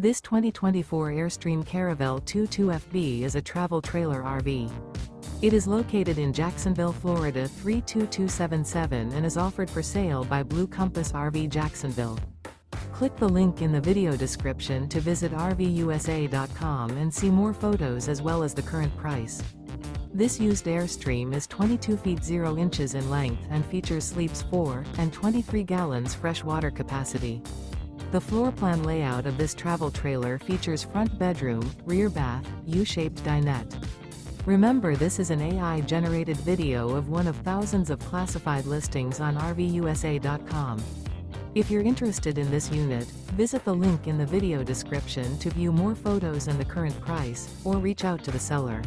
This 2024 Airstream Caravel 22FB is a travel trailer RV. It is located in Jacksonville, Florida 32277 and is offered for sale by Blue Compass RV Jacksonville. Click the link in the video description to visit RVUSA.com and see more photos as well as the current price. This used Airstream is 22 feet 0 inches in length and features sleeps 4 and 23 gallons fresh water capacity. The floor plan layout of this travel trailer features front bedroom, rear bath, U-shaped dinette. Remember, this is an AI-generated video of one of thousands of classified listings on RVUSA.com. If you're interested in this unit, visit the link in the video description to view more photos and the current price, or reach out to the seller.